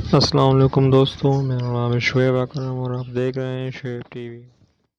السلام علیکم دوستوں، میرا نام ہے شعیب اور آپ دیکھ رہے ہیں شعیب ٹی وی۔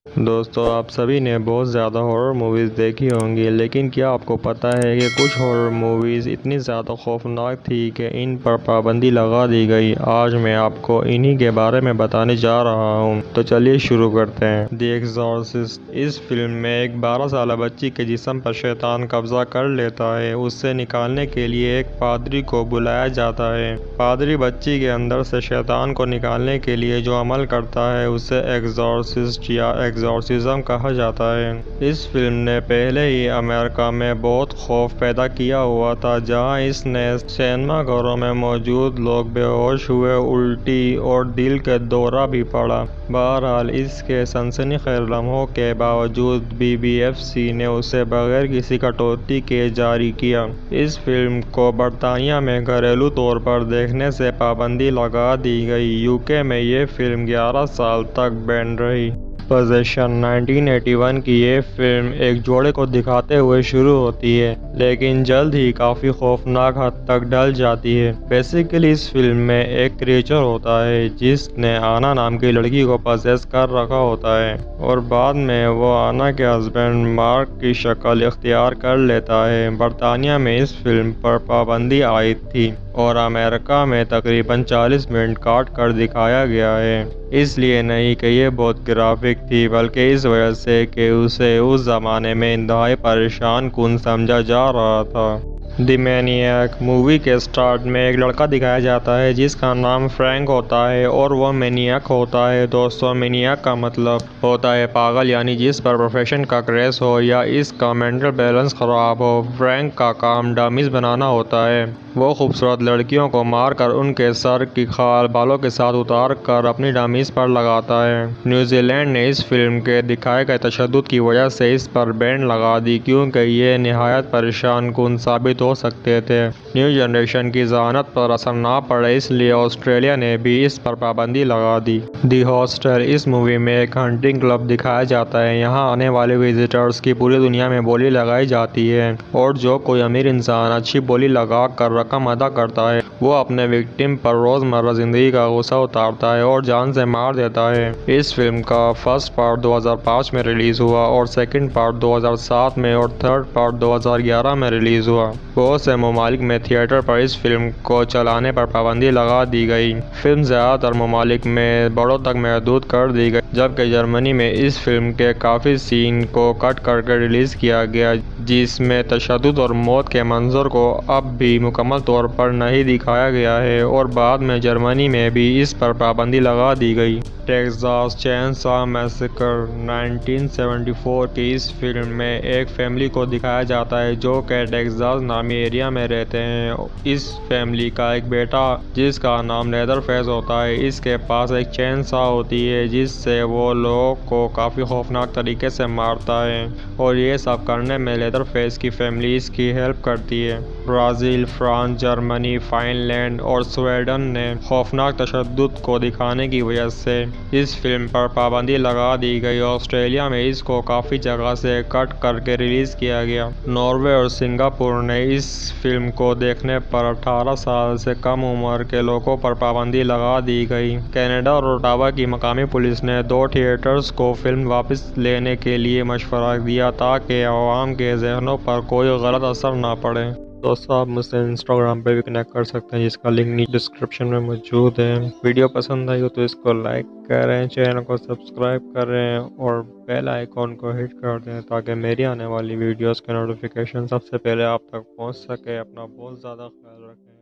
دوستو، آپ سبھی نے بہت زیادہ ہارر موویز دیکھی ہوں گی، لیکن کیا آپ کو پتہ ہے کہ کچھ ہارر موویز اتنی زیادہ خوفناک تھی کہ ان پر پابندی لگا دی گئی؟ آج میں آپ کو انہی کے بارے میں بتانے جا رہا ہوں، تو چلیے شروع کرتے ہیں۔ دی ایگزارسسٹ۔ اس فلم میں ایک 12 سالہ بچی کے جسم پر شیطان قبضہ کر لیتا ہے۔ اسے نکالنے کے لیے ایک پادری کو بلایا جاتا ہے۔ پادری بچی کے اندر سے شیطان کو نکالنے کے لیے جو عمل کرتا ہے اسے ایگزارسسٹ یا ایگزورسزم کہا جاتا ہے۔ اس فلم نے پہلے ہی امریکہ میں بہت خوف پیدا کیا ہوا تھا، جہاں اس نے سینما گھروں میں موجود لوگ بے ہوش ہوئے، الٹی اور دل کا دورہ بھی پڑا۔ بہرحال اس کے سنسنی خیز لمحوں کے باوجود BBC نے اسے بغیر کسی کٹوتی کے جاری کیا۔ اس فلم کو برطانیہ میں گھریلو طور پر دیکھنے سے پابندی لگا دی گئی۔ UK میں یہ فلم 11 سال تک بین رہی۔ پوزیشن۔ 1981 کی یہ فلم ایک جوڑے کو دکھاتے ہوئے شروع ہوتی ہے، لیکن جلد ہی کافی خوفناک حد تک ڈھل جاتی ہے۔ بیسیکلی اس فلم میں ایک کریچر ہوتا ہے جس نے آنا نام کی لڑکی کو پوزیس کر رکھا ہوتا ہے، اور بعد میں وہ آنا کے ہسبینڈ مارک کی شکل اختیار کر لیتا ہے۔ برطانیہ میں اس فلم پر پابندی عائد تھی اور امریکہ میں تقریباً 40 منٹ کاٹ کر دکھایا گیا ہے۔ اس لیے نہیں کہ یہ بہت گرافک تھی، بلکہ اس وجہ سے کہ اسے اس زمانے میں انتہائی پریشان کن سمجھا جا رہا تھا۔ دی مینیاک۔ مووی کے سٹارٹ میں ایک لڑکا دکھایا جاتا ہے جس کا نام فرینک ہوتا ہے اور وہ مینیاک ہوتا ہے۔ دوستو، مینیاک کا مطلب ہوتا ہے پاگل، یعنی جس پر پروفیشن کا کریز ہو یا اس کا مینٹل بیلنس خراب ہو۔ فرینک کا کام ڈمیز بنانا ہوتا ہے۔ وہ خوبصورت لڑکیوں کو مار کر ان کے سر کی کھال بالوں کے ساتھ اتار کر اپنی ڈمیز پر لگاتا ہے۔ نیوزی لینڈ نے اس فلم کے دکھائے گئے تشدد کی وجہ سے اس پر بین لگا دی، کیونکہ یہ نہایت پریشان کن ثابت ہو سکتے تھے۔ نیو جنریشن کی ذہانت پر اثر نہ پڑے، اس لیے آسٹریلیا نے بھی اس پر پابندی لگا دی۔ دی ہاسٹل۔ اس مووی میں ایک ہنٹنگ کلب دکھایا جاتا ہے۔ یہاں آنے والے وزٹرز کی پوری دنیا میں بولی لگائی جاتی ہے، اور جو کوئی امیر انسان اچھی بولی لگا کر رقم ادا کرتا ہے وہ اپنے وکٹم پر روزمرہ زندگی کا غصہ اتارتا ہے اور جان سے مار دیتا ہے۔ اس فلم کا فرسٹ پارٹ 2005 میں ریلیز ہوا اور سیکنڈ پارٹ 2007 میں اور تھرڈ پارٹ 2011 میں ریلیز ہوا۔ بہت سے ممالک میں تھیٹر پر اس فلم کو چلانے پر پابندی لگا دی گئی۔ فلم زیادہ تر ممالک میں بڑوں تک محدود کر دی گئی، جبکہ جرمنی میں اس فلم کے کافی سین کو کٹ کر کے ریلیز کیا گیا، جس میں تشدد اور موت کے منظر کو اب بھی مکمل طور پر نہیں دکھایا گیا ہے، اور بعد میں جرمنی میں بھی اس پر پابندی لگا دی گئی۔ ٹیکساس چین سا میسیکر۔ 1974 کی اس فلم میں ایک فیملی کو دکھایا جاتا ہے جو کہ ٹیکساس نامی ایریا میں رہتے ہیں۔ اس فیملی کا ایک بیٹا جس کا نام لیدر فیس ہوتا ہے، اس کے پاس ایک چین سا ہوتی ہے جس سے وہ لوگوں کو کافی خوفناک طریقے سے مارتا ہے، اور یہ سب کرنے میں لیدر فیس کی فیملی اس کی ہیلپ کرتی ہے۔ Brazil, France, Germany, Finland اور سویڈن نے خوفناک تشدد کو دکھانے کی وجہ سے اس فلم پر پابندی لگا دی گئی۔ آسٹریلیا میں اس کو کافی جگہ سے کٹ کر کے ریلیز کیا گیا۔ ناروے اور سنگاپور نے اس فلم کو دیکھنے پر 18 سال سے کم عمر کے لوگوں پر پابندی لگا دی گئی۔ کینیڈا اور اوٹاوا کی مقامی پولیس نے 2 تھیٹرز کو فلم واپس لینے کے لیے مشورہ دیا تاکہ عوام کے ذہنوں پر کوئی غلط اثر نہ پڑے۔ دوستو، آپ مجھ سے انسٹاگرام پہ بھی کنیکٹ کر سکتے ہیں، جس کا لنک نیچے ڈسکرپشن میں موجود ہے۔ ویڈیو پسند آئی ہو تو اس کو لائک کریں، چینل کو سبسکرائب کریں اور بیل آئیکن کو ہٹ کر دیں تاکہ میری آنے والی ویڈیوز کے نوٹیفیکیشن سب سے پہلے آپ تک پہنچ سکے۔ اپنا بہت زیادہ خیال رکھیں۔